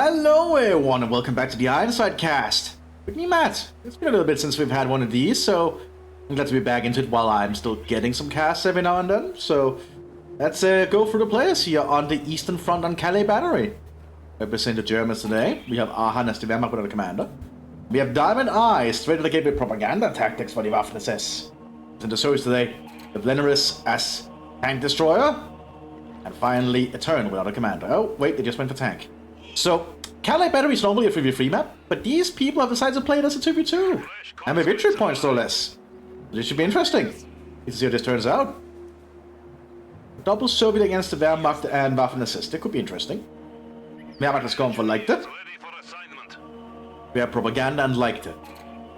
Hello everyone and welcome back to the Ironside cast. With me, Matt. It's been a little bit since we've had one of these, so I'm glad to be back into it while I'm still getting some casts every now and then. So let's go through the players here on the Eastern Front on Calais Battery. Representing the Germans today, we have Arhan as the Wehrmacht with the commander. We have Diamond Eye straight to the gate with propaganda tactics for the Waffen-SS. In the Soviets today, the Blennerus as tank destroyer. And finally, Eternal without a commander. Oh, wait, they just went for tank. So, Calais Battery is normally a 3v3 map, but these people have decided to play it as a 2v2. And with victory points, no less. This should be interesting. Let's see how this turns out. Double Soviet against the Wehrmacht and Waffen-SS. That could be interesting. Wehrmacht has gone for Leichte. We have propaganda and Leichte.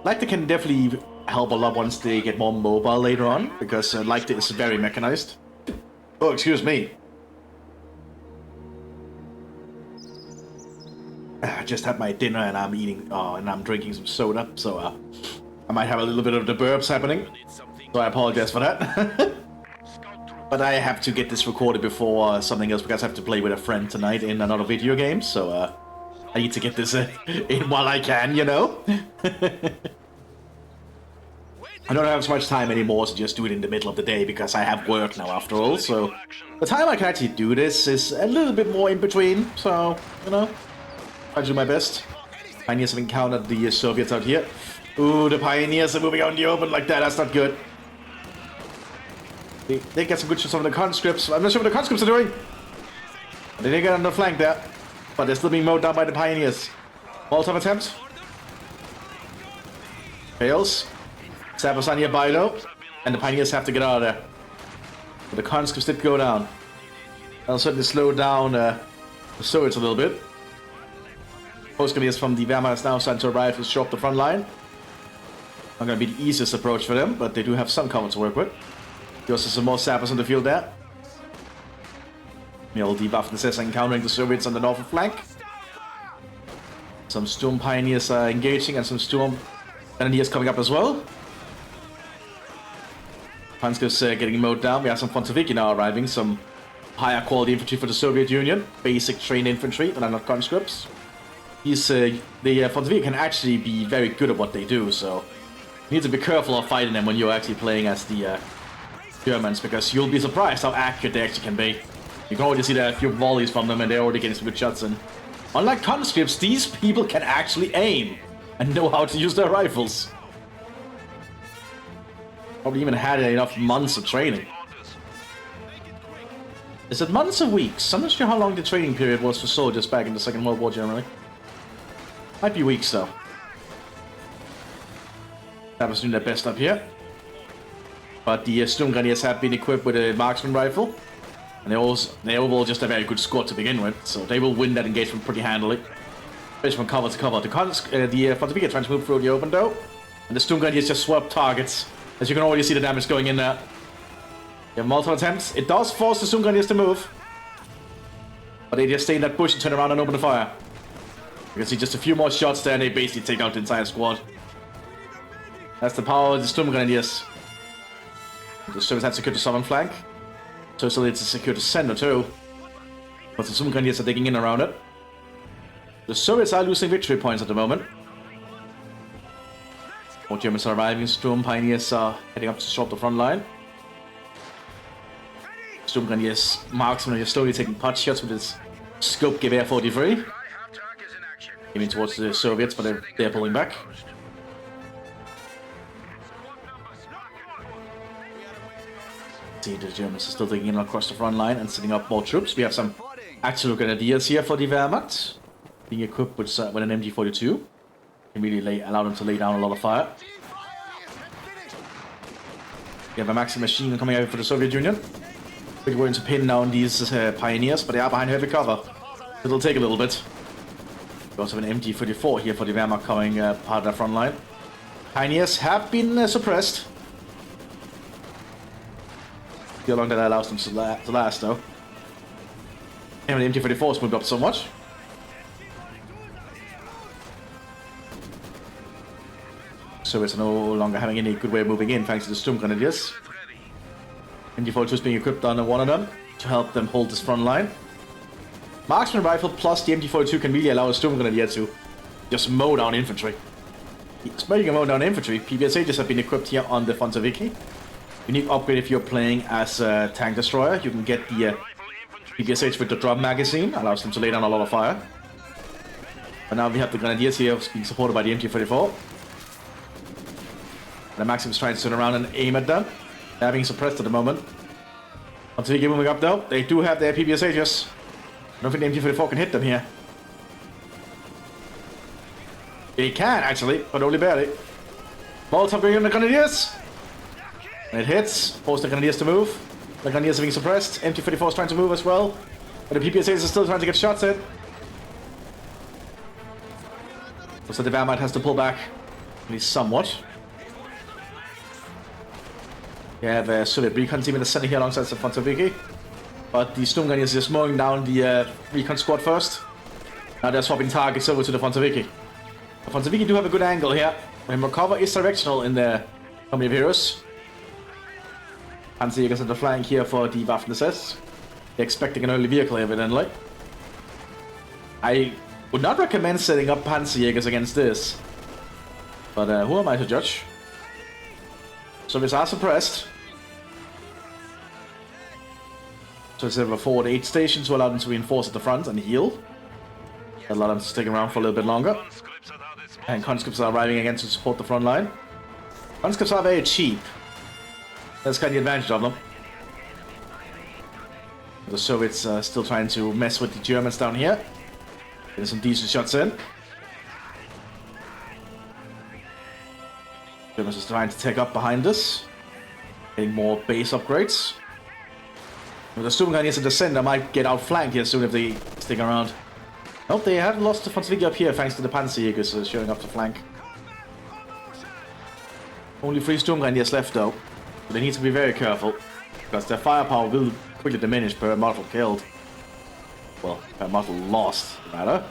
Leichte can definitely help a lot once they get more mobile later on, because Leichte is very mechanized. Oh, excuse me. I just had my dinner and I'm eating, and I'm drinking some soda, so I might have a little bit of the burps happening. So I apologize for that. But I have to get this recorded before something else, because I have to play with a friend tonight in another video game, so I need to get this in while I can, you know? I don't have as much time anymore to just do it in the middle of the day, because I have work now after all, so the time I can actually do this is a little bit more in between, so, you know, I do my best. Pioneers have encountered the Soviets out here. Ooh, the Pioneers are moving out in the open like that, that's not good. They get some good shots on the conscripts. I'm not sure what the conscripts are doing. They did get on the flank there, but they're still being mowed down by the Pioneers. Molotov attempt. Fails. Sappers on nearby though, and the Pioneers have to get out of there. But the conscripts did go down. That'll certainly slow down the Soviets a little bit. Postgrenadiers from the Wehrmacht is now starting to arrive to show up the front line. Not going to be the easiest approach for them, but they do have some cover to work with. There's also some more sappers on the field there. Meanwhile, the Waffen-SS are encountering the Soviets on the northern flank. Some Sturm Pioneers are engaging and some Sturm Grenadiers coming up as well. Panzer's getting mowed down. We have some fortification now arriving, some higher quality infantry for the Soviet Union. Basic trained infantry, but are not conscripts. The fortification can actually be very good at what they do, so you need to be careful of fighting them when you're actually playing as the Germans, because you'll be surprised how accurate they actually can be. You can already see that a few volleys from them and they're already getting some good shots in. Unlike conscripts, these people can actually aim and know how to use their rifles. Probably even had enough months of training. Is it months or weeks? I'm not sure how long the training period was for soldiers back in the Second World War generally. Might be weeks though. That was doing their best up here. But the Sturm Grenadiers have been equipped with a marksman rifle. And they're overall just a very good squad to begin with. So they will win that engagement pretty handily. Especially from cover to cover. The fortification trying to move through the open though. And the Sturm Grenadiers just swap targets. As you can already see the damage going in there. You have multiple attempts. It does force the Sturm Grenadiers to move. But they just stay in that bush and turn around and open the fire. You can see just a few more shots there and they basically take out the entire squad. That's the power of the Sturm Grenadiers. The Soviets had secured the southern flank. So still need to secure the center too. But the Sturm Grenadiers are digging in around it. The Soviets are losing victory points at the moment. More Germans are arriving. Sturm Pioneers are heading up to short the front line. Sturm Grenadiers marksmen are slowly taking pot shots with his scope Gewehr 43. Aiming towards the Soviets, but they're pulling back. See, the Germans are still digging in across the front line and setting up more troops. We have some actual grenadiers here for the Wehrmacht, being equipped with an MG42. Can really allow them to lay down a lot of fire. We have a Maxim machine gun coming out for the Soviet Union. We're going to pin down these Pioneers, but they are behind heavy cover. It'll take a little bit. We also have an MG44 here for the Wehrmacht coming part of the front line. Pioneers have been suppressed. See how long that allows them to last though. And the MG44 has moved up so much. So it's no longer having any good way of moving in thanks to the Sturm Grenadiers. MG42 is being equipped on one of them to help them hold this front line. Marksman rifle plus the MT-42 can really allow a Storm Grenadier to just mow down infantry. Speaking of mow down infantry, PBSAs have been equipped here on the Fonzaviki. Unique upgrade if you're playing as a tank destroyer. You can get the PBSH with the drum magazine, allows them to lay down a lot of fire. But now we have the Grenadiers here being supported by the MT-44. The Maxim is trying to turn around and aim at them. They're being suppressed at the moment. Until they get moving up though, they do have their PBSHs. I don't think the MT-44 can hit them here. They can actually, but only barely. Molotov going on the Grenadiers. And it hits, force the Grenadiers to move. The Grenadiers are being suppressed. MT-44 is trying to move as well. But the PBSHs are still trying to get shots in. So the Wehrmacht has to pull back, at least somewhat. You have a Soviet recon team in the center here alongside the Fonzaviki. But the Storm Grenadiers are just mowing down the recon squad first. Now they're swapping targets over to the Fonzaviki. The Fonzaviki do have a good angle here. And recover is directional in their army of heroes. Panzerjägers on the flank here for the Waffen-SS. They're expecting an early vehicle evidently. I would not recommend setting up Panzerjägers against this. But who am I to judge? Soviets are suppressed. So instead of a forward 8 station to allow them to reinforce at the front and heal. Allow them to stick around for a little bit longer. And conscripts are arriving again to support the front line. Conscripts are very cheap. That's kind of the advantage of them. The Soviets are still trying to mess with the Germans down here. Getting some decent shots in. Germans is trying to take up behind us. Getting more base upgrades. With the Storm Grenadiers in the center might get outflanked here soon if they stick around. Nope, they have lost the Fonzaviki up here thanks to the Panzerjägers showing up to flank. Only 3 Storm Grenadiers left though. So they need to be very careful. Because their firepower will quickly diminish per model killed. Well, per model lost, rather.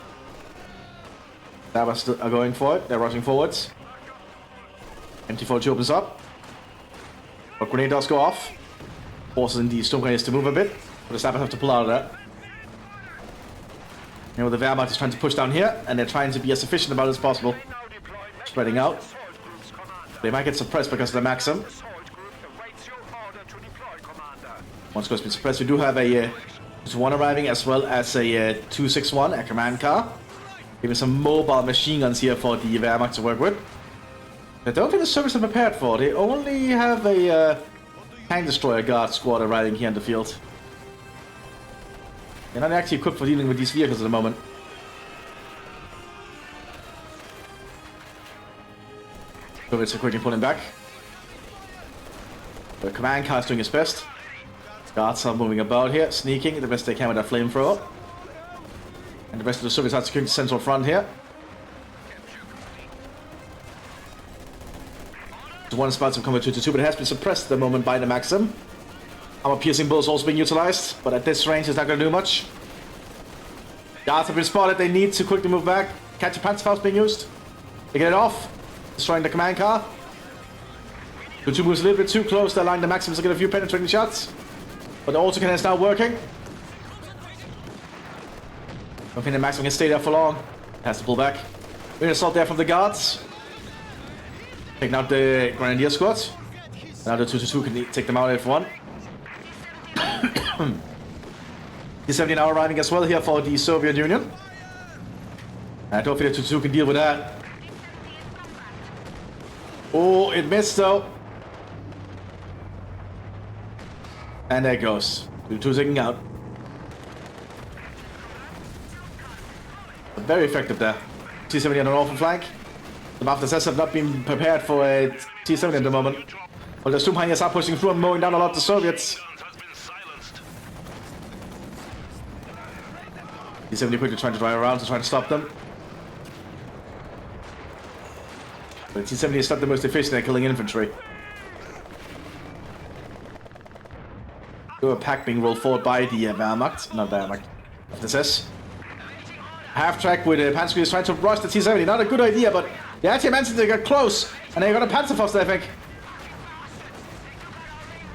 Sabers are going for it, they're rushing forwards. MT-42 opens up. But grenade does go off. Forces in the Storm Grenadiers to move a bit. But the Sabers have to pull out of that. You know, the Wehrmacht is trying to push down here, and they're trying to be as efficient about it as possible. Spreading out. They might get suppressed because of the Maxim. Once goes to be suppressed, we do have a 1 arriving as well as a 261, a command car. Giving some mobile machine guns here for the Wehrmacht to work with. I don't think the Soviets are prepared for. They only have a tank destroyer guard squad arriving here in the field. They're not actually equipped for dealing with these vehicles at the moment. Soviets are quickly pulling back. The command car is doing its best. Guards are moving about here, sneaking the best they can with their flamethrower. And the rest of the Soviets are securing the central front here. There's one spot to combat 2-2, but it has been suppressed at the moment by the Maxim. Armor-piercing bullets also being utilized, but at this range it's not going to do much. Guards have been spotted, they need to quickly move back. Catch a Panzerfaust being used. They get it off, destroying the command car. 2-2 moves a little bit too close, they're allowing the Maxims to get a few penetrating shots. But the autocannon is now working. I don't think the Maxim can stay there for long. It has to pull back. We're gonna assault there from the guards. Taking out the Grenadier squad. Now the 2-2 can take them out if one. T-70 now arriving as well here for the Soviet Union. I don't think the 2-2 can deal with that. Oh, it missed though. And there it goes. 2-2 taking out. Very effective there. T-70 on the northern flank. The Mthis have not been prepared for a T-70 at the moment. Well, the Storm Grenadiers are pushing through and mowing down a lot of the Soviets. T-70 quickly trying to drive around to try to stop them. But T-70 is not the most efficient at killing infantry. A pack being rolled forward by the Wehrmacht, not Wehrmacht, Mthis. Half-track with the Panzer is trying to rush the T-70. Not a good idea, but they actually managed to get close. And they got a Panzerfaust, I think.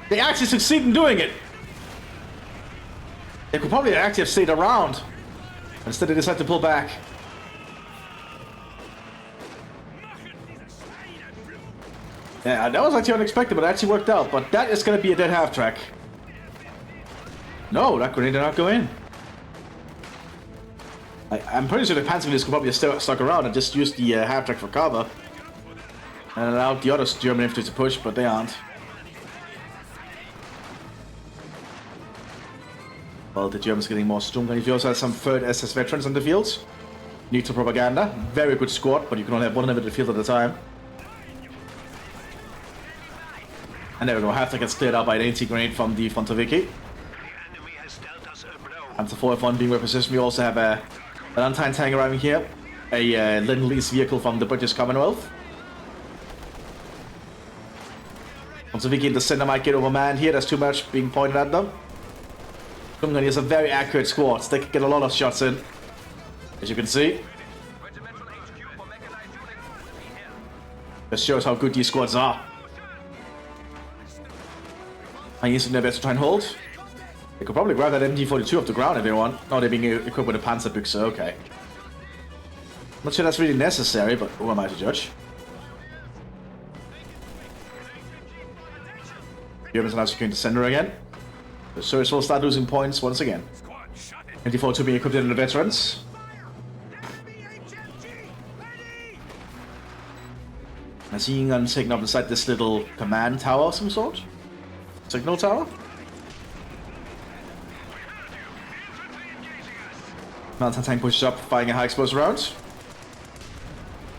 They actually succeed in doing it. They could probably actually have stayed around. Instead, they decide to pull back. Yeah, that was actually unexpected, but it actually worked out. But that is going to be a dead half-track. No, that grenade did not go in. I'm pretty sure the Panzergrenadiers could probably stuck around and just use the half-track for cover. And allowed the other German infantry to push, but they aren't. Well, the Germans getting more strong. And you also have some 3rd SS veterans on the field. Neutral propaganda. Very good squad, but you can only have one of them at the field at a time. And there we go. Half-track gets cleared out by an anti-grenade from the Frontline. And the 4F1 being repositioned, we also have an anti tank arriving here. A Lend-Lease vehicle from the British Commonwealth. Frontline in the center might get overmanned here. There's too much being pointed at them. Germany is a very accurate squad. They can get a lot of shots in, as you can see. This shows how good these squads are. I'm using their best to try and hold. They could probably grab that MG42 off the ground if they want. No, they're being equipped with a Panzerbüchse, okay. Not sure that's really necessary, but who am I to judge? Germans are now securing the center again. The Surge will start losing points once again. MG42 being equipped in the veterans. I'm seeing them taking up inside this little command tower of some sort. Signal tower. Mountain tank pushes up, firing a high explosive round.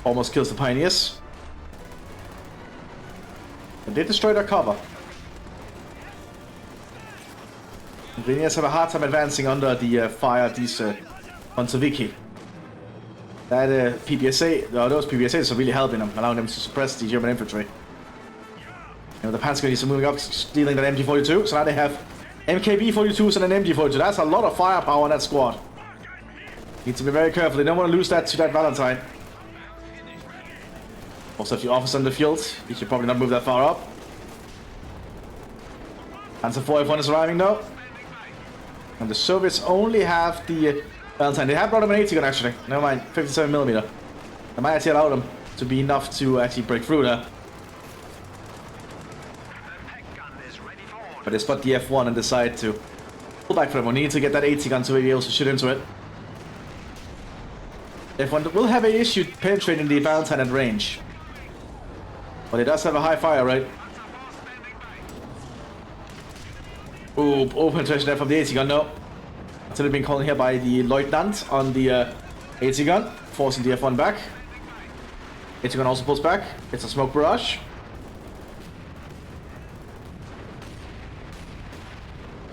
Almost kills the pioneers. And they destroy their cover. The pioneers have a hard time advancing under the fire of these Montoviki. That those PBSAs are really helping them, allowing them to suppress the German infantry. You know, the Panzergrenadiers are moving up, stealing that MG42, so now they have MKB-42s and an MG-42. That's a lot of firepower on that squad. Need to be very careful, they don't want to lose that to that Valentine. Also, if you officer on the field, you should probably not move that far up. Panzer 4F1 is arriving though. And the Soviets only have the Valentine. They have brought them an 80 gun actually. Never mind, 57mm. That might actually allow them to be enough to actually break through there. But they spot the F1 and decide to pull back for them. We need to get that 80 gun to be able to shoot into it. F1 will have an issue penetrating the Valentine at range. But it does have a high fire rate. Ooh, penetration there from the 80 gun, no. Until they've been called here by the Lieutenant on the 80 gun, forcing the F1 back. 80 gun also pulls back. It's a smoke barrage.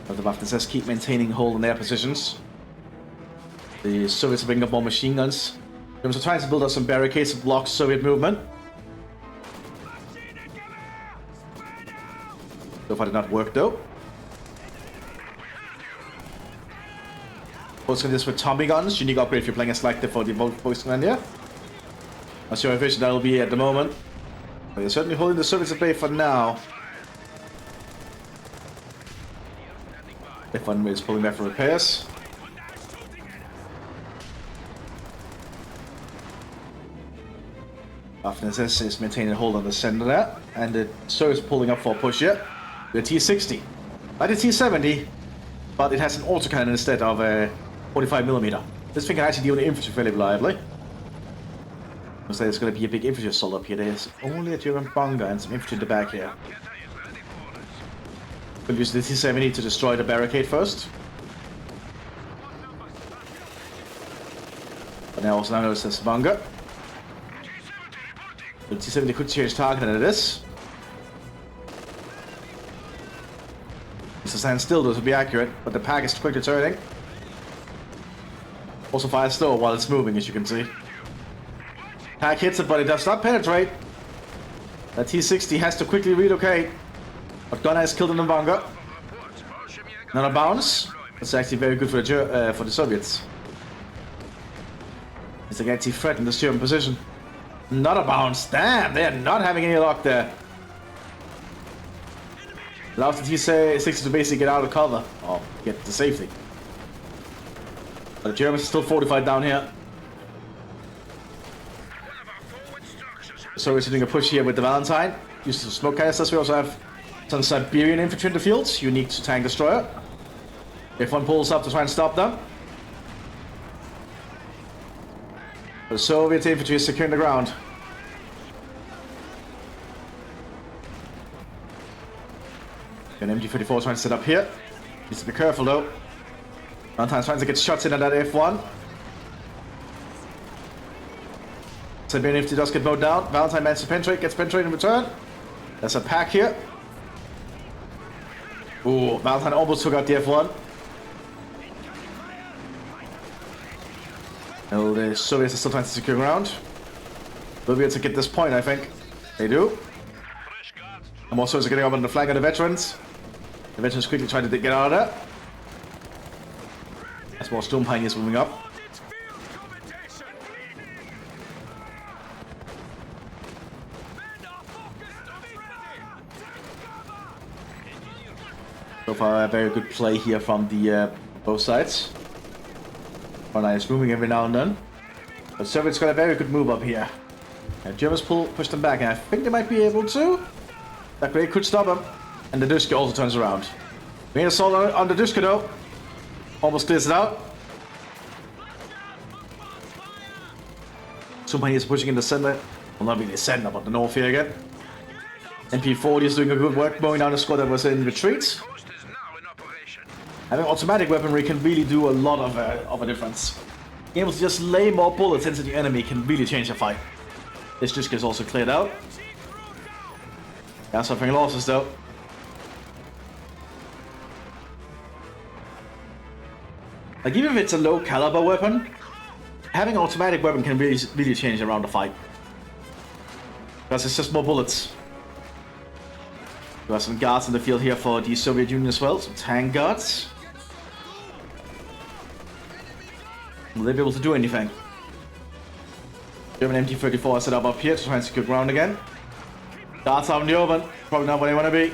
But the Mthis keep maintaining hold on their positions. The Soviets are bringing up more machine guns. Germans are trying to build up some barricades to block Soviet movement. So far did not work though. Also this with Tommy guns, unique upgrade if you're playing a selective for the voice command here. Not sure how efficient that will be at the moment. But they're certainly holding the Soviets at bay for now. F1 is pulling back for repairs. Mthis is maintaining a hold on the center there. And the Soviets pulling up for a push here. The T-60. Like the T-70, but it has an autocannon instead of a 45mm. This thing can actually deal with infantry fairly reliably. Looks like there's going to be a big infantry assault up here. There's only a German bunker and some infantry in the back here. We'll use the T-70 to destroy the barricade first. But now also notice this bunker. The T-70 could change target and it is. To stand still, those would be accurate, but the pack is quickly turning. Also fires slow while it's moving, as you can see. Pack hits it, but it does not penetrate. That T-60 has to quickly relocate. But Gunner is killed in the bunker. Another bounce. That's actually very good for the Soviets. As they actually threaten this German position. Not a bounce. Damn, they are not having any luck there. Allows the T-60 to basically get out of cover. Or get to safety. The Germans are still fortified down here. So we're doing a push here with the Valentine. Use the smoke canisters. We also have some Siberian infantry in the fields, unique to tank destroyer. If one pulls up to try and stop them. The Soviet infantry is securing the ground. An MG-34 trying to set up here. Needs to be careful though. Valentine's trying to get shots in at that F1. Siberian infantry does get mowed down. Valentine manages to penetrate, gets penetrated in return. There's a pack here. Ooh, Valentine almost took out the F1. Well, the Soviets are still trying to secure ground. They'll be able to get this point, I think. They do. And more Soviets are getting up on the flank of the veterans. The veterans quickly trying to get out of there. As more Storm Pioneers moving up. So far, a very good play here from the both sides. Frontline is moving every now and then. But Soviets got a very good move up here. And Germans push them back, and I think they might be able to. That grenade could stop them. And the Duska also turns around. Main assault on the Duska though. Almost clears it out. Somebody is pushing in the center. Well, not really the center, but the north here again. MP40 is doing a good work mowing down the squad that was in retreat. Having automatic weaponry can really do a lot of a difference. Being able to just lay more bullets into the enemy can really change the fight. This just gets also cleared out. Got suffering losses though. Like even if it's a low caliber weapon, having an automatic weapon can really change around the fight. Because it's just more bullets. We have some guards in the field here for the Soviet Union as well, some tank guards. Will they be able to do anything? German MT-34 set up here to try and secure ground again. Guards out in the open, probably not where they want to be.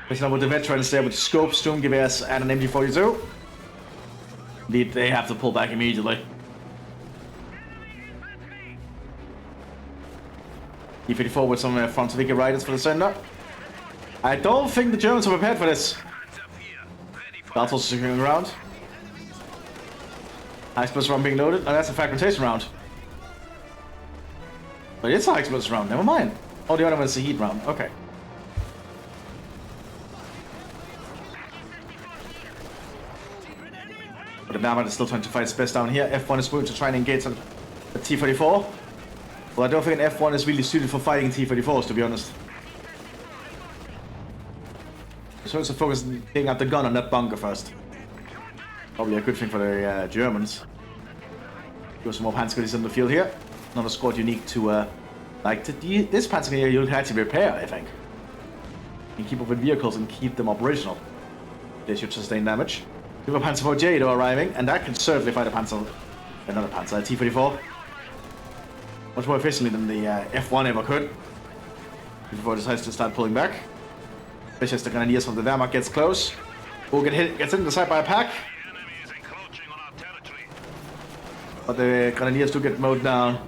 Pushing up with the veterans there with the scope, Storm Gewehr and an MG-42. Indeed, they have to pull back immediately. T-34 with some Frontline riders for the center. I don't think the Germans are prepared for this. Guards also securing ground. High explosive round being loaded. Oh, that's a fragmentation round. But it's a high explosive round, never mind. Oh, the other one is a heat round, okay. But the Wehrmacht is still trying to fight its best down here. F1 is moving to try and engage the T-34. Well, I don't think an F1 is really suited for fighting T-34s, to be honest. So it's a focus on taking out the gun on that bunker first. Probably a good thing for the Germans. Got some more Panzergrenadiers in the field here. Another squad unique to, this Panzergrenadier you'll have to repair, I think. You can keep up with vehicles and keep them operational. They should sustain damage. We have a Panzer IV though arriving, and that can certainly fight a T-34. Much more efficiently than the F1 ever could. Before it decides to start pulling back. Especially as the Grenadiers from the Wehrmacht gets close. Who gets hit in the side by a pack. But the Grenadiers do get mowed down.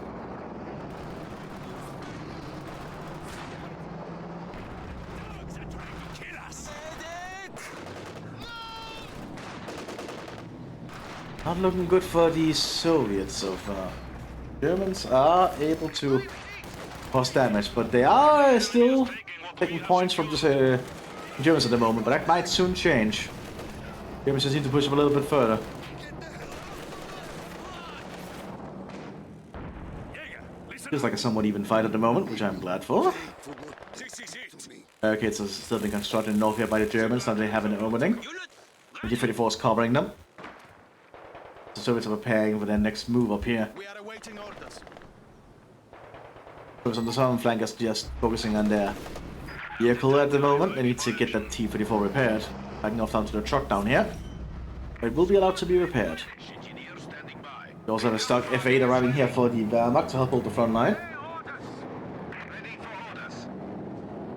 Not looking good for the Soviets so far. Germans are able to cause damage, but they are still taking points from the Germans at the moment, but that might soon change. Germans just need to push them a little bit further. Feels like a somewhat even fight at the moment, which I'm glad for. Barricades are still being constructed in north here by the Germans, now they have an opening. The T-34 is covering them. The Soviets are preparing for their next move up here. Those on the southern flank are just focusing on their vehicle at the moment. They need to get that T-34 repaired. Backing off down to the truck down here. It will be allowed to be repaired. We also have a stock F8 arriving here for the Wehrmacht to help hold the front line.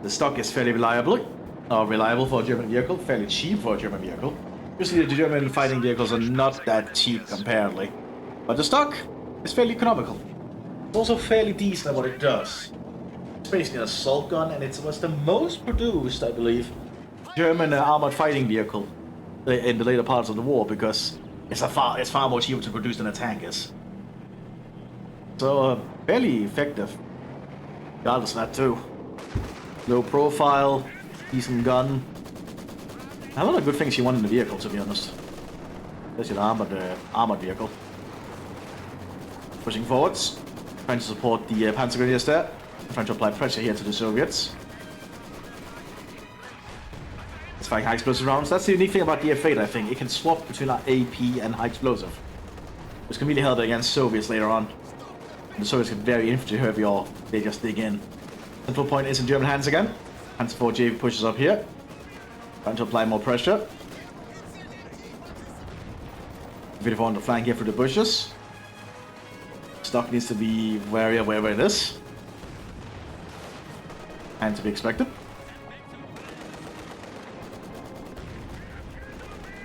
The stock is fairly reliable for a German vehicle, fairly cheap for a German vehicle. Obviously, the German fighting vehicles are not that cheap comparatively, but the stock is fairly economical. It's also fairly decent at what it does. It's basically an assault gun, and it was the most produced, I believe, German armored fighting vehicle in the later parts of the war, because it's far more cheaper to produce than a tank is. So fairly effective. Regardless of that too. Low profile, decent gun. A lot of good things you want in the vehicle, to be honest. Especially an armored vehicle. Pushing forwards, trying to support the Panzergrenadiers there, trying to apply pressure here to the Soviets. It's firing high explosive rounds. That's the unique thing about the F8, I think. It can swap between like AP and high explosive, which can really help against Soviets later on. And the Soviets get very infantry heavy, or they just dig in. Central point is in German hands again. Panzer IV pushes up here, trying to apply more pressure. Bit of on the flank here through the bushes. Stock needs to be wary of wherever it is. And to be expected.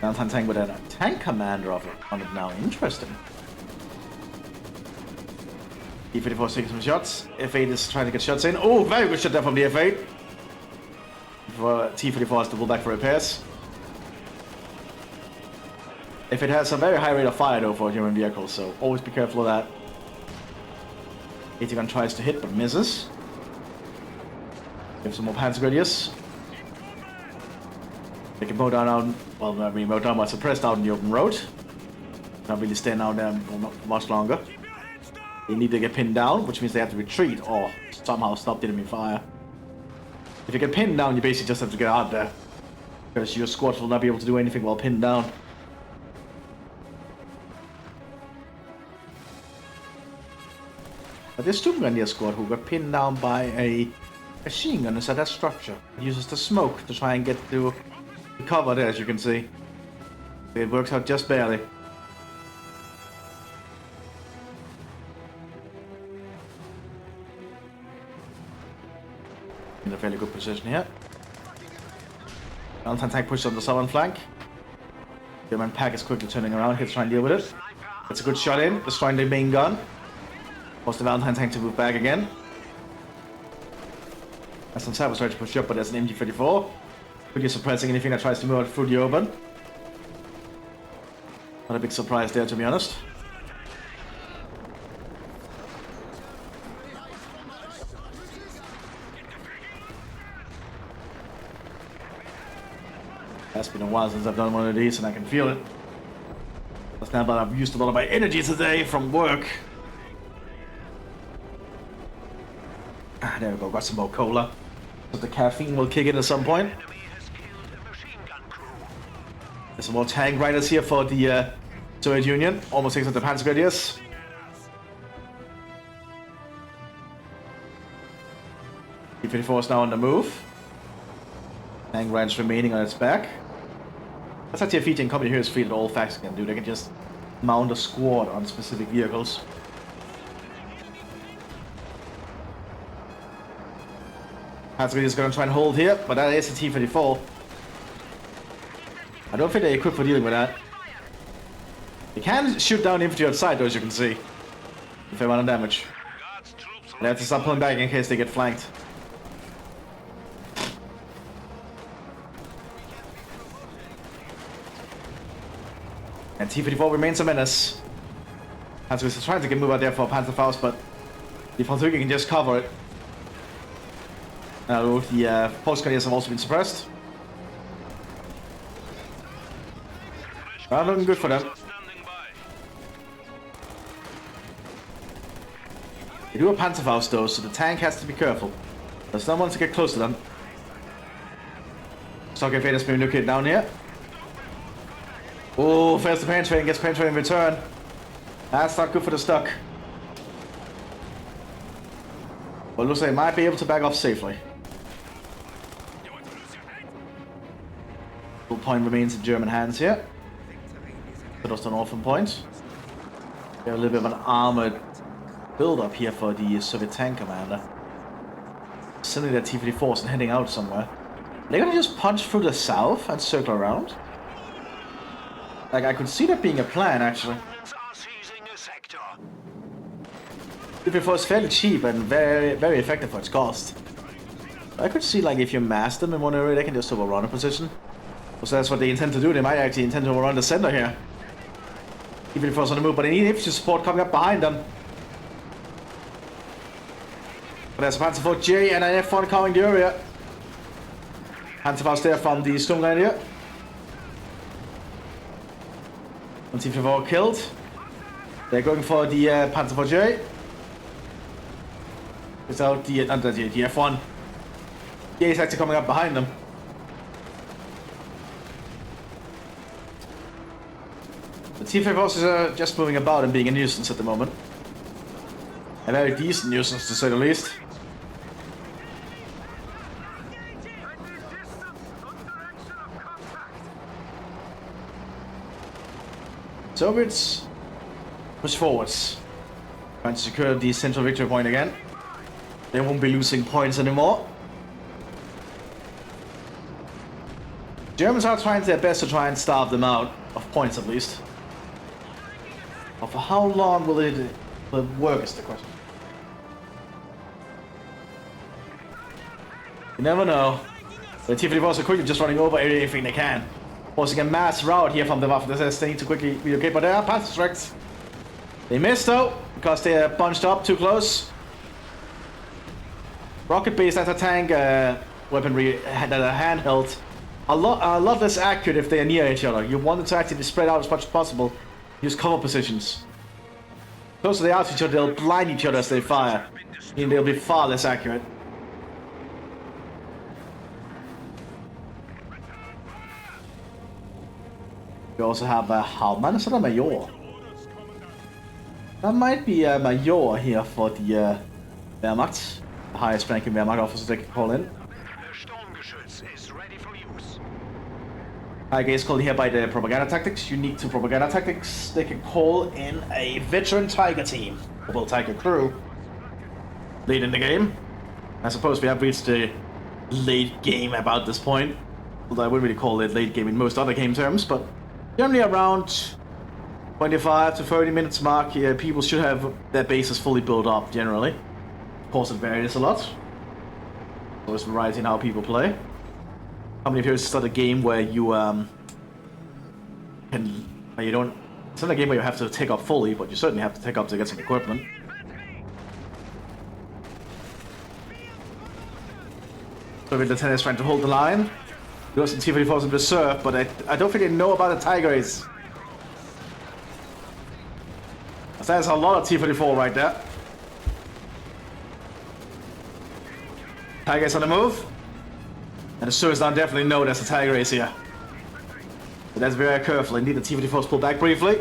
Mountain tank with a tank commander on it now. Interesting. T-34 taking some shots. F8 is trying to get shots in. Oh, very good shot there from the F8. T-34 has to pull back for repairs. If it has a very high rate of fire though for a German vehicle, so always be careful of that. 80 tries to hit but misses. Give some more Panzergrenadiers. They can mow down out, well, I mean, mow down but suppressed out in the open road. Not really staying out there for much longer. They need to get pinned down, which means they have to retreat or somehow stop the enemy fire. If you get pinned down, you basically just have to get out there, because your squad will not be able to do anything while pinned down. But there's two Grenadier squad who got pinned down by a machine gun inside that structure. It uses the smoke to try and get to the cover there, as you can see. It works out just barely. In a fairly good position here. Mountain tank pushes on the southern flank. German pack is quickly turning around here to try and deal with it. It's a good shot in, destroying the main gun. Force the Valentine tank to move back again. As some Sabres try to push up, but there's an MG-34. Quickly suppressing anything that tries to move out through the open. Not a big surprise there, to be honest. It's been a while since I've done one of these, and I can feel it. That's now that I've used a lot of my energy today from work. Ah, there we go, got some more cola. So the caffeine will kick in at some point. There's some more tank riders here for the Soviet Union. Almost takes out the Panzergrenadiers. T-34 is now on the move. Tank riders remaining on its back. That's actually a feature in Company Heroes 3 that all factions can do. They can just mount a squad on specific vehicles. Panzergrenadier is going to try and hold here, but that is a T-34. I don't think they're equipped for dealing with that. They can shoot down infantry outside though, as you can see, if they run on damage. They have to start pulling back in case they get flanked. And T-34 remains a menace. Panzer is trying to get move out there for Panzerfaust, but the Französisch can just cover it. Now the Post-Grenadiers have also been suppressed. Not looking good for them. They do a Panzerfaust though, so the tank has to be careful. There's no one to get close to them. Stock F8 has been located down here. Oh, fails to penetrate and gets penetrated in return. That's not good for the Stuck. But looks like they might be able to back off safely. Full point remains in German hands here. But also an orphan point. We have a little bit of an armored build-up here for the Soviet tank commander. Sending their T-34s and heading out somewhere. They're gonna just punch through the south and circle around. Like, I could see that being a plan, actually. If it was fairly cheap and very effective for its cost. I could see, like, if you mass them in one area, they can just overrun a position. So that's what they intend to do. They might actually intend to overrun the center here. Even if it was on the move, but they need infantry support coming up behind them. But there's a Panzer IV and an F1 coming the area. Panzerfaust there from the Storm Grenadier. One T-54 killed. They're going for the Panzer IV without the F1. Yeah, he's actually coming up behind them. The T-54s are just moving about and being a nuisance at the moment. A very decent nuisance, to say the least. Soviets push forwards, trying to secure the central victory point again. They won't be losing points anymore. Germans are trying their best to try and starve them out of points, at least. But for how long will it work is the question. You never know. The T-54s are quickly just running over everything they can. Forcing a mass rout here from the Waffen. They need to quickly relocate, but they are Panzer strikes. They missed though, because they are bunched up too close. Rocket-based anti-tank weaponry that are handheld. A lot less accurate if they are near each other. You want them to actually spread out as much as possible. Use cover positions. Closer they are to each other, they'll blind each other as they fire. And they'll be far less accurate. We also have Hauptmann, is that a Major? That might be a Major here for the Wehrmacht. The highest ranking Wehrmacht officer they can call in. I guess called here by the propaganda tactics. Unique to propaganda tactics, they can call in a veteran Tiger team. Well, Tiger crew. Late in the game. I suppose we have reached the late game about this point. Although I wouldn't really call it late game in most other game terms, but generally around 25 to 30 minutes mark, yeah, people should have their bases fully built up, generally. Of course, it varies a lot. So there's variety in how people play. How many of you start a game where you don't... It's not a game where you have to take up fully, but you certainly have to take up to get some equipment. So the Lieutenant is trying to hold the line. There some T-54s in reserve, but I don't think they know about the Tigers. That's a lot of T-54 right there. Tigers on the move. And the Suez now definitely know there's a Tiger race here. But that's very careful. Indeed, the T-54s pull back briefly.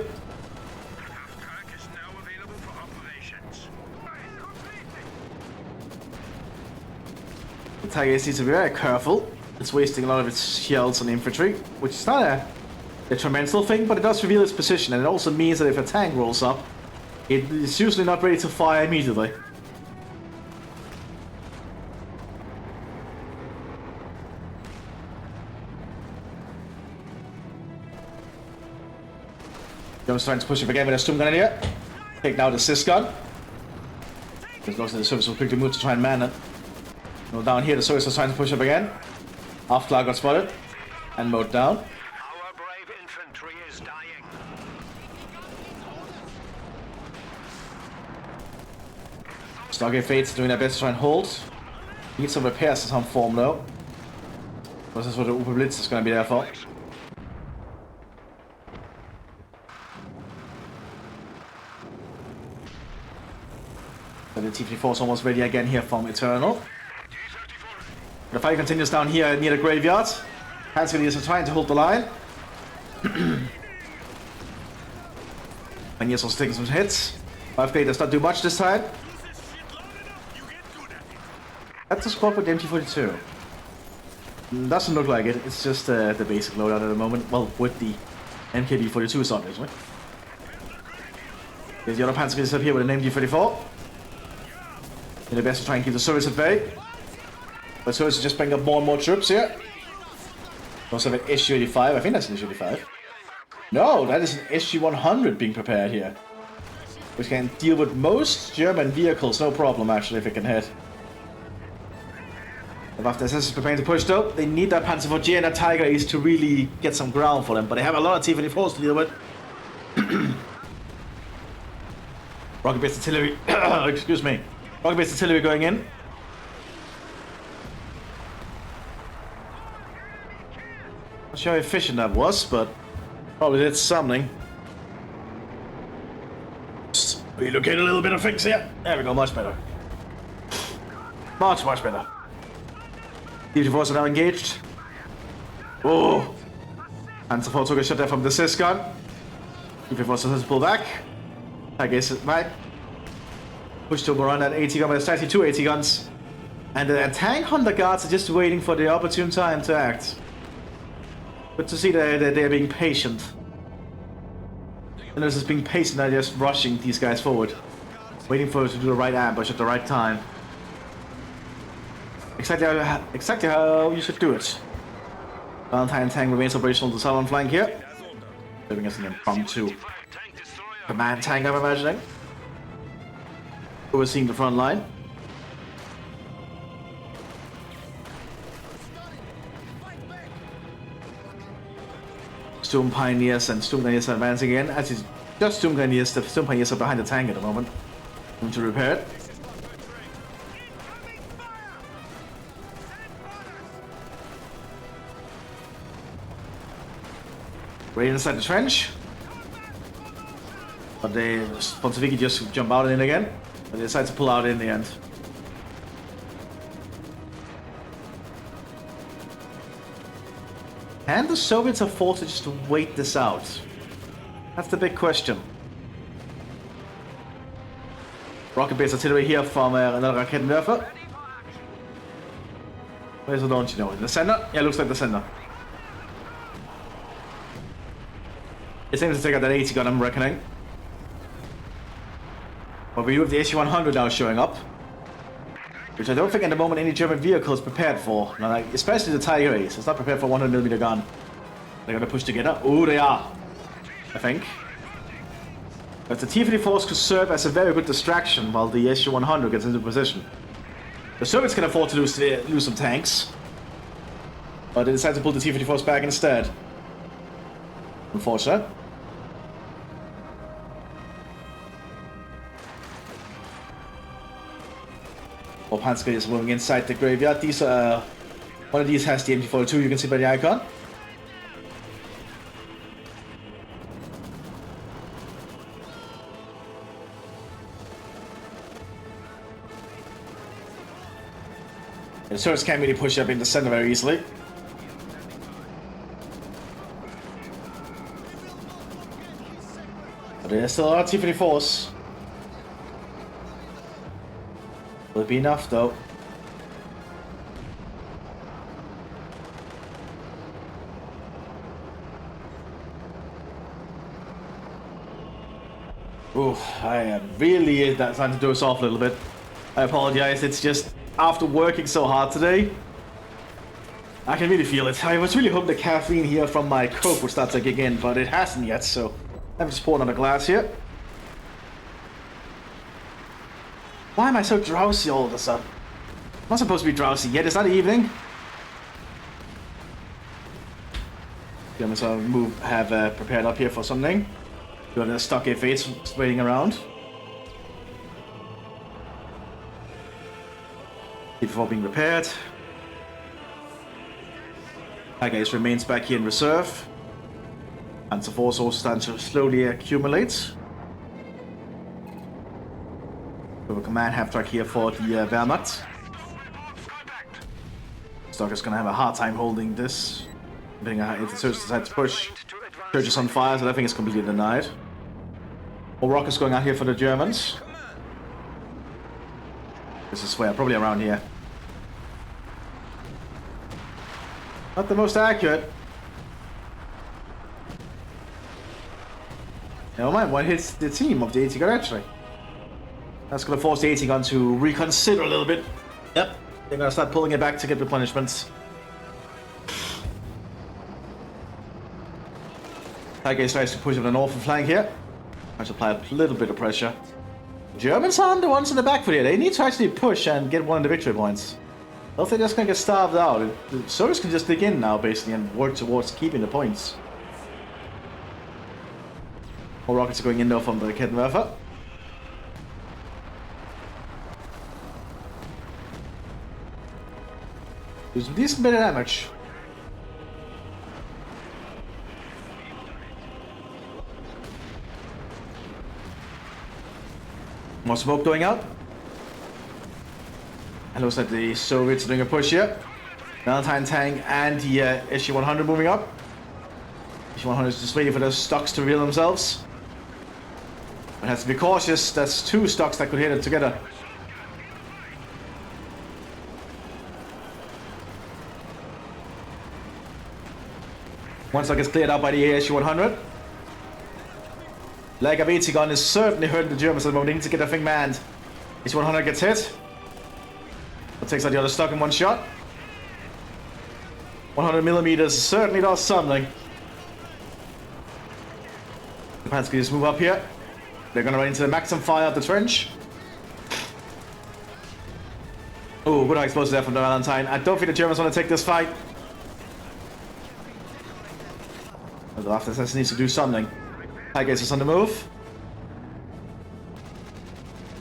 The Tiger needs to be very careful. It's wasting a lot of its shells on infantry, which is not a detrimental thing, but it does reveal its position, and it also means that if a tank rolls up, it is usually not ready to fire immediately. Jones trying to push up again with a Sturm Grenadier. Take now the Sis gun. Because looks like the service will quickly move to try and man it. No, down here the service was trying to push up again. Half Clark got spotted and mowed down. Our brave infantry is dying. Stargate Fates doing their best to try and hold. Need some repairs in some form though. This is what the Uber Blitz is going to be there for. So the T-54 is almost ready again here from Eternal. The fight continues down here near the graveyard. Hansky is trying to hold the line. And yes, also taking some hits. 5K does not do much this time. That's the squad with the MT-42. Doesn't look like it. It's just the basic loadout at the moment. Well, with the MKB-42 obviously. There's the other Panzer up here with an MG-34. And the best to try and keep the service at bay. But service is just bringing up more and more troops here. Also have an SU-85. I think that's an SU-85. No, that is an SG-100 being prepared here. Which can deal with most German vehicles, no problem actually, if it can hit. The Mthis is preparing to push though. They need that Panzer and that Tiger Ace to really get some ground for them, but they have a lot of T-54s to deal with. Rocket-based artillery, excuse me. Rocket-based artillery going in. Not sure how efficient that was, but probably did something. Just relocate a little bit of things here. There we go, much better. Much better. T-54s are now engaged. Oh! Panzer IV took a shot there from the Mthis gun. T-54s has to pull back. I guess it might. Push to overrun that AT gun, but there's actually two AT guns. And the tank Hunter guards are just waiting for the opportune time to act. Good to see that they're being patient. And this is being patient, they're just rushing these guys forward. Waiting for us to do the right ambush at the right time. Exactly how you should do it. Valentine tank remains operational on the southern flank here. Giving us an impromptu command tank, I'm imagining. Overseeing the front line. Storm Pioneers and Storm Pioneers are advancing again. As it's just Storm Pioneers, the Storm Pioneers are behind the tank at the moment. Going to repair it. Right inside the trench. But they Pontiviki just jump out in again. But they decide to pull out in the end. Can the Soviets afford to just wait this out? That's the big question. Rocket-based artillery here from another Raketenwerfer. Where's the launch, you know? In the center? Yeah, looks like the center. It seems to take out that 80 gun, I'm reckoning. But we do have the SU-100 now showing up. Which I don't think at the moment any German vehicle is prepared for. No, like, especially the Tiger Ace. It's not prepared for a 100mm gun. They're gonna push together. Oh, they are. I think. But the T-54s could serve as a very good distraction while the SU-100 gets into position. The Soviets can afford to lose some tanks. But they decide to pull the T-54s back instead. Unfortunate. While Panzer is moving inside the graveyard. These one of these has the MG42, you can see by the icon. The turrets can't really push up in the center very easily. But there's still a lot of T-54s. Will it be enough though? Ooh, I am really starting to doze off a little bit. I apologize, it's just after working so hard today, I can really feel it. I was really hoping the caffeine here from my Coke would start to kick in, but it hasn't yet, so I'm just pouring another glass here. Why am I so drowsy all of a sudden? I'm not supposed to be drowsy yet, it's not evening. I'm just gonna have prepared up here for something. You have the stock F8s waiting around. Before being repaired. Tiger Ace remains back here in reserve. Panzer IV also starting to slowly accumulate. We have a command half track here for the Wehrmacht. Stock is gonna have a hard time holding this. Depending on if the Surge decides to push. Surge is on fire, so I think it's completely denied. More rockets going out here for the Germans. This is where, probably around here. Not the most accurate. Never mind, one hits the team of the 80 gun actually. That's gonna force the 80 gun to reconsider a little bit. Yep, they're gonna start pulling it back to get replenishments. Tiger tries to push on the northern flank here. Tries to apply a little bit of pressure. Germans aren't the ones in the back for here. They need to actually push and get one of the victory points. Else they're just gonna get starved out. The Soviets can just dig in now, basically, and work towards keeping the points. More rockets are going in though from the Kettenwerfer. Do some decent bit of damage. More smoke going out. It looks like the Soviets are doing a push here. Valentine tank and the SU-100 moving up. SU-100 is just waiting for those stocks to reveal themselves. But has to be cautious. That's two stocks that could hit it together. One stock is cleared out by the SU-100. Like a BT gun is certainly hurting the Germans at the moment. They need to get that thing manned. SU-100 gets hit. It takes out the other stock in one shot. 100mm certainly does something. The Japan's gonna just move up here. They're gonna run into the maximum fire of the trench. Oh, good high explosive there from the Valentine. I don't think the Germans want to take this fight. The After Assassin needs to do something. Tigers is on the move.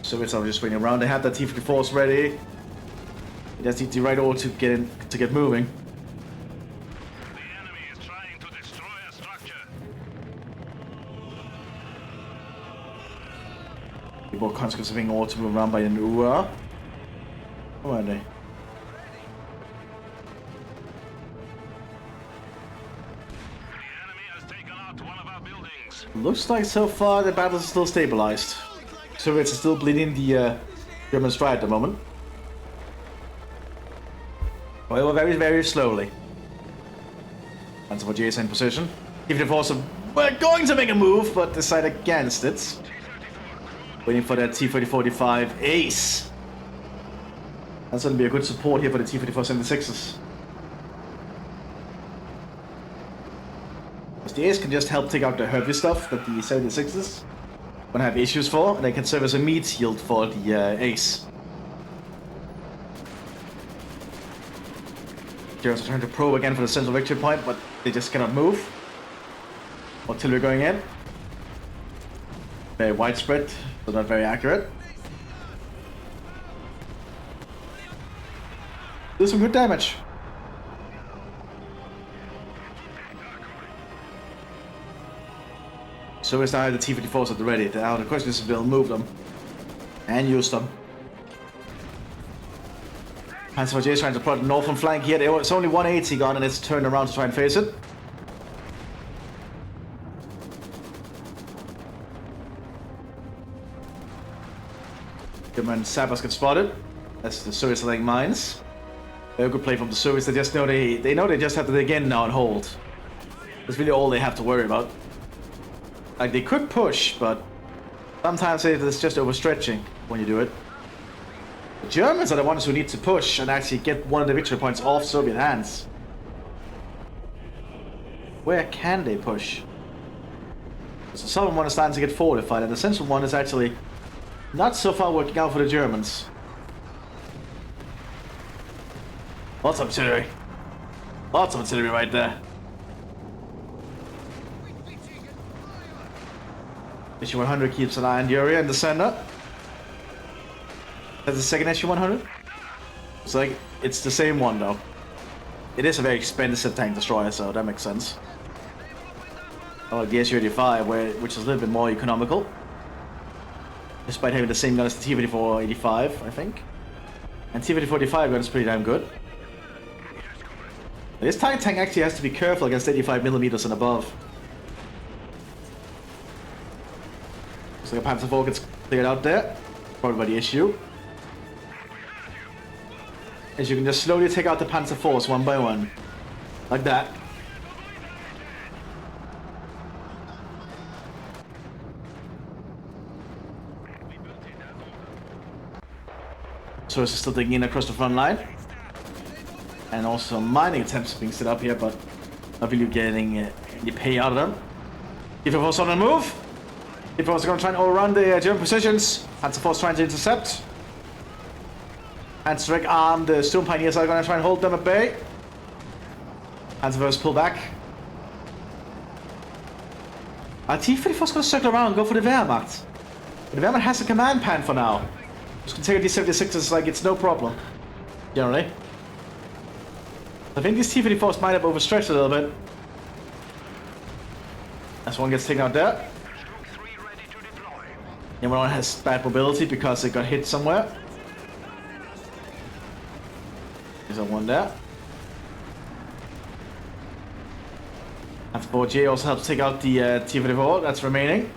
Soviets are just waiting around. They have that T-54s ready. They just need the right order to get moving. The enemy is trying to destroy a structure. The more conscripts are being ordered to move around by an UA. Where are they? Looks like so far the battle is still stabilized. Soviets are still bleeding the Germans dry at the moment. However, very, very slowly. Panzer IV is in position. T-54s were going to make a move, but decide against it. Waiting for that T-3045 ace. That's going to be a good support here for the T-3476s. The Ace can just help take out the heavy stuff that the 76s gonna have issues for, and they can serve as a meat shield for the Ace. Germans are trying to probe again for the central victory point, but they just cannot move. Artillery going in. Very widespread, but not very accurate. Do some good damage. So we now have the T-54s at the ready. Now the question is if they'll move them and use them. Panzer IV is trying to plot the northern flank here. It's only 180 gun and it's turned around to try and face it. German sappers get spotted. That's the Soviets laying mines. Very good play from the Soviets. They just know they know they just have to dig in now and hold. That's really all they have to worry about. Like, they could push, but sometimes it's just overstretching when you do it. The Germans are the ones who need to push and actually get one of the victory points off Soviet hands. Where can they push? The southern one is starting to get fortified, and the central one is actually not so far working out for the Germans. Lots of artillery. Lots of artillery right there. SU-100 keeps an eye on the area in the center. That's the second SU-100. It's like, it's the same one though. It is a very expensive tank destroyer, so that makes sense. Oh, the SU-85, which is a little bit more economical. Despite having the same gun as the T-54-85, I think. And T-54-85 gun is pretty damn good. This tank actually has to be careful against 85mm and above. So the Panzer IV gets cleared out there, probably by the issue. As you can just slowly take out the Panzer IVs one by one, like that. So it's still digging in across the front line. And also mining attempts being set up here, but not really getting any pay out of them. T-34's on the move. T-34's going to try and overrun the German positions. Panzerforce trying to intercept. Panzerwreck arm, the Storm Pioneers are going to try and hold them at bay. Panzerforce pull back. T-34's going to circle around and go for the Wehrmacht. But the Wehrmacht has a command pan for now. Just going to take a D-76s like it's no problem. Generally. I think these T-34s might have overstretched a little bit. As one gets taken out there. The other one has bad mobility because it got hit somewhere. There's a one there. And 4J also helps take out the T-34 that's remaining.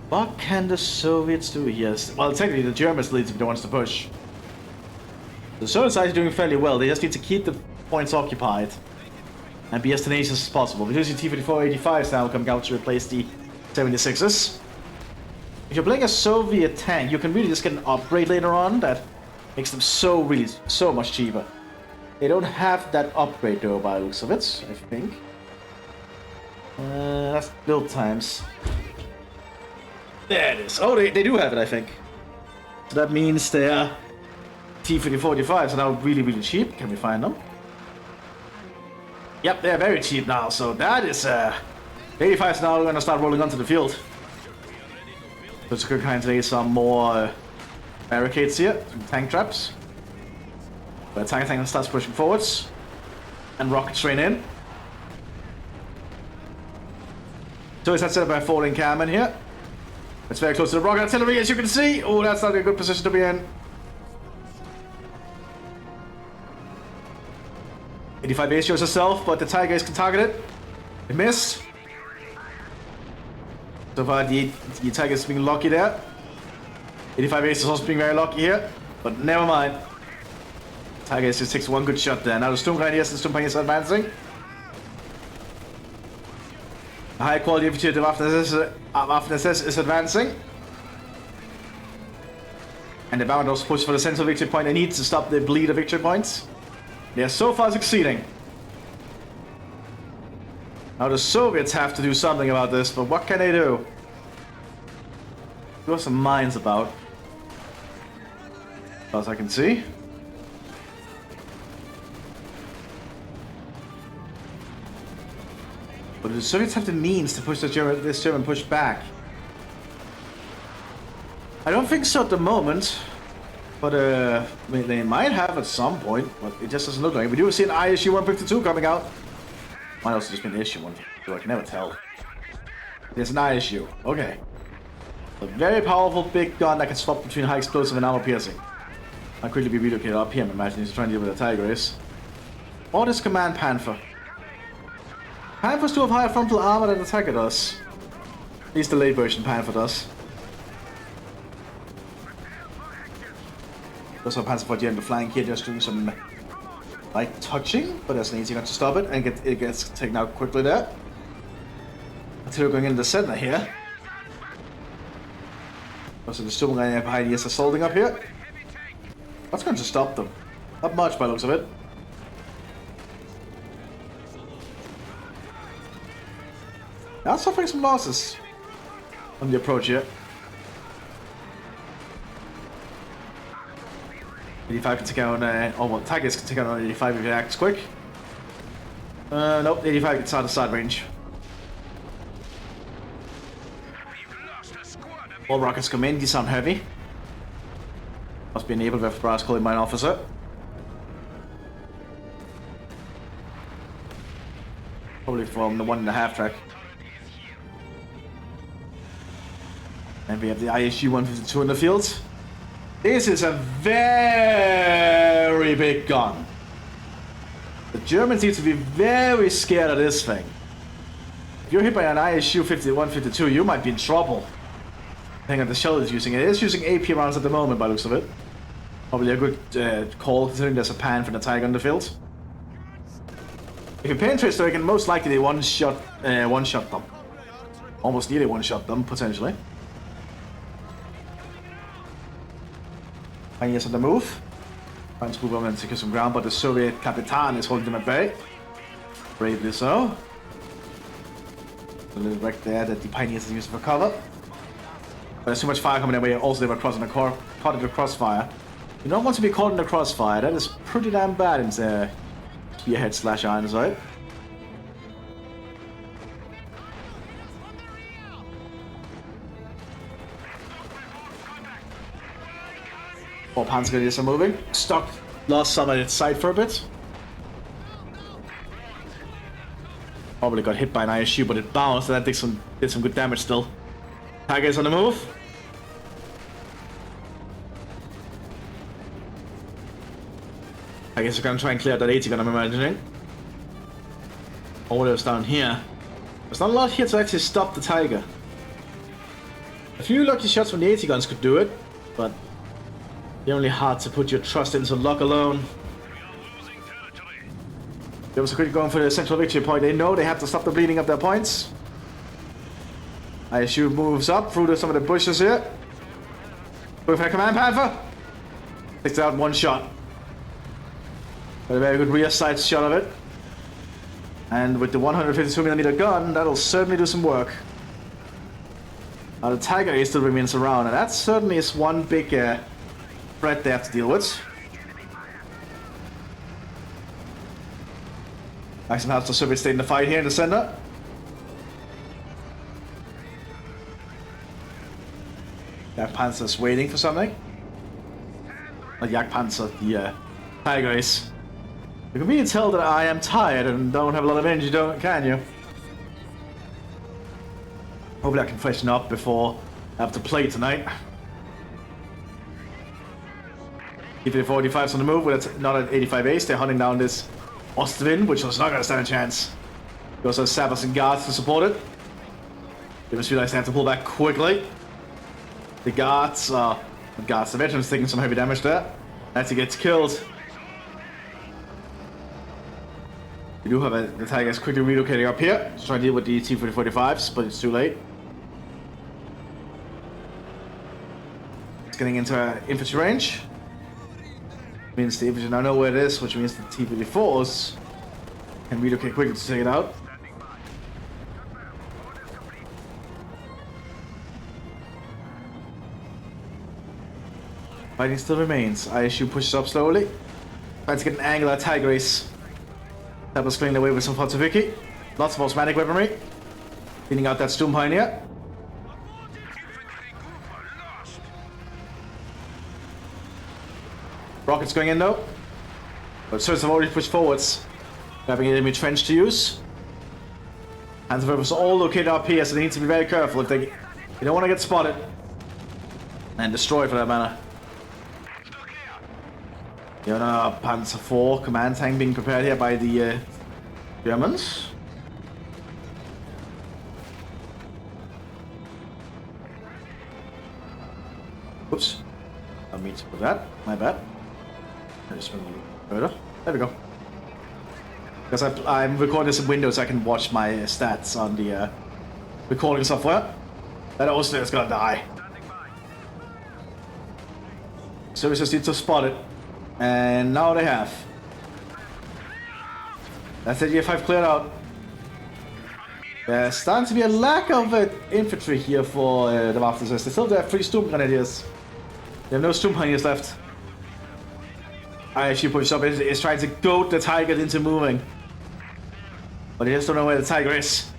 What can the Soviets do? Yes. Well, technically the Germans need to be the ones to push. The Soviets are doing fairly well. They just need to keep the points occupied and be as tenacious as possible. We're using T-34 85s now coming out to replace the 76s. If you're playing a Soviet tank, you can really just get an upgrade later on that makes them so much cheaper. They don't have that upgrade though by the looks of it, I think. That's build times. There it is. Oh, they do have it, I think. So that means their T-34-85s are now really cheap. Can we find them? Yep, they're very cheap now. So that is... the 85s now going to start rolling onto the field. So it's going to kind of lay some more barricades here. Some tank traps. But the tank starts pushing forwards. And rockets rain in. So it's set up by a falling cannon here. It's very close to the rocket artillery, as you can see. Oh, that's not a good position to be in. 85 base shows herself, but the Tiger can target it. It missed. So far, the Tiger is being lucky there. 85 base is also being very lucky here, but never mind. Tiger just takes one good shot there. Now the Storm Pioneers and Storm Pioneers are advancing. The high quality infantry of Mthis is advancing. And the Boundos push for the central victory point. They need to stop the bleed of victory points. They are so far succeeding. Now the Soviets have to do something about this, but what can they do? There are some mines about. As far as I can see. But the Soviets have the means to push this German push back. I don't think so at the moment. But I mean, they might have at some point, but it just doesn't look like it. We do see an ISU 152 coming out. Might also just be an issue 152, I can never tell. There's an ISU, okay. A very powerful big gun that can swap between high explosive and armor piercing. I'll quickly be relocated up here, I'm imagining he's trying to deal with the Tiger is. Or this Command Panther. Panthers do have higher frontal armor than the Tiger does. At least the late version Panther does. Also Panzer IV in the flank here, just doing some light touching, but that's an easy enough to stop it, and it gets taken out quickly there. Until we're going into the center here. Also the Storm behind the SS holding up here. What's going to stop them? Not much by the looks of it. Now suffering some losses on the approach here. 85 can take out Tigers can take out on 85 if it acts quick. Nope, 85 gets out of side range. All rockets come in, these sound heavy. Must be enabled with brass calling mine officer. Probably from the 1.5 track. And we have the ISU 152 in the field. This is a very big gun. The Germans need to be very scared of this thing. If you're hit by an ISU 152, you might be in trouble. Depending on the shell it's using. It is using AP rounds at the moment by the looks of it. Probably a good call considering there's a pan for the Tiger in the field. If you penetrate so you can most likely one-shot them. Almost nearly one-shot them, potentially. Pioneers on the move. Trying to move over and secure some ground, but the Soviet Capitan is holding them at bay. Bravely so. A little wreck there that the Pioneers are using for cover. But there's too much fire coming their way. Also, they were caught in the crossfire. You don't want to be caught in the crossfire. That is pretty damn bad in the Spearhead / Ironside. Four Panzergrenadiers are moving. Stuck. Lost some at its side for a bit. Probably got hit by an ISU, but it bounced and that did some good damage still. Tiger is on the move. I guess we're gonna try and clear out that 80 gun, I'm imagining. Orders down here. There's not a lot here to actually stop the Tiger. A few lucky shots from the 80 guns could do it, but you're only hard to put your trust into luck alone. They also quickly going for the central victory point. They know they have to stop the bleeding of their points. ISU moves up through some of the bushes here. Go for the command panther. Takes out one shot. Got a very good rear sight shot of it. And with the 152mm gun, that'll certainly do some work. Now the Tiger still remains around, and that certainly is one big threat they have to deal with. Maxim has the Soviets stay in the fight here in the center. Jagdpanzer's waiting for something. Not Jagdpanzer, the Tiger is. You can really tell that I am tired and don't have a lot of energy, can you? Hopefully I can freshen up before I have to play tonight. T-45's on the move with another 85 ace. They're hunting down this Ostwind, which was not going to stand a chance. They also have sappers and guards to support it. They must realize they have to pull back quickly. The guards, the veterans taking some heavy damage there. As he gets killed. We do have the Tigers quickly relocating up here to try and deal with the T-45s, but it's too late. It's getting into infantry range. Means the infantry now know where it is, which means the T-54s can relocate quickly to take it out. Fighting still remains. ISU pushes up slowly. Trying to get an angle at Tigris. That was clearing away with some fortification. Lots of osmatic weaponry. Cleaning out that Storm Pioneer. Rockets going in though. But Sirs have already pushed forwards. Having an enemy trench to use. Hands of Rivers are all located up here, so they need to be very careful if they don't want to get spotted. And destroyed for that matter. You know, Panzer IV command tank being prepared here by the Germans. Oops. I don't mean to put that. My bad. I just went a little further. There we go. Because I'm recording this in Windows, I can watch my stats on the recording software. That also is gonna die. Services need to spot it. And now they have. That's it, year 5 cleared out. There's starting to be a lack of infantry here for the Mthis. They still have 3 Storm Grenadiers. They have no Storm Pioneers left. I actually pushed up. It's trying to goad the Tiger into moving. But they just don't know where the Tiger is.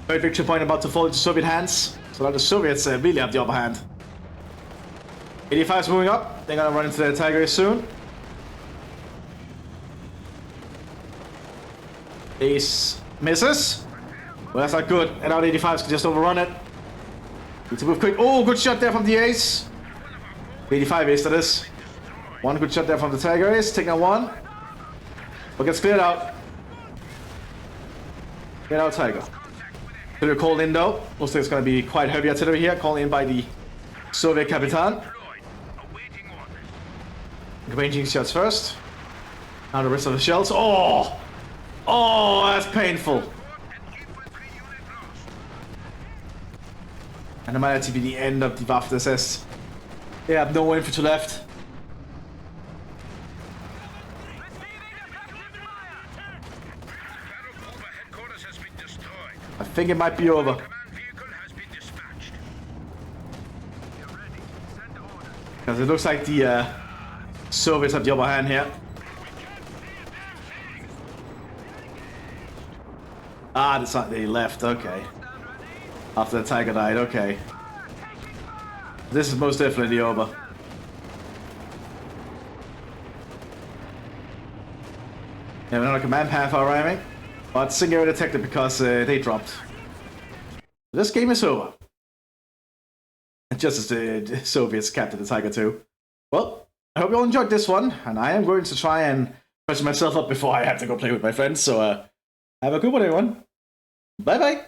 Third victory point about to fall into Soviet hands. So now the Soviets really have the upper hand. 85's moving up. They're gonna run into the Tiger soon. Ace misses. Well, that's not good. And now the 85s can just overrun it. Need to move quick. Oh, good shot there from the Ace. 85 Ace, that is. One good shot there from the Tiger Ace. Taking out one. But gets cleared out. Get out, Tiger. Artillery called in though. Looks like it's going to be quite heavy artillery here. Called in by the Soviet Capitan. Ranging shots first. Now the rest of the shells. Oh! Oh, that's painful. And it might actually be the end of the Mthis. They have no infantry left. think it might be over. Command vehicle has been dispatched. You're ready. Send orders. Because it looks like the Soviets have the upper hand here. Ah, that's not, they left, okay. After the Tiger died, okay. This is most definitely over. Yeah, another command path arriving, but singular detected because they dropped. This game is over. Just as the Soviets captured the Tiger II. Well, I hope you all enjoyed this one, and I am going to try and patch myself up before I have to go play with my friends, so have a good one, everyone. Bye-bye!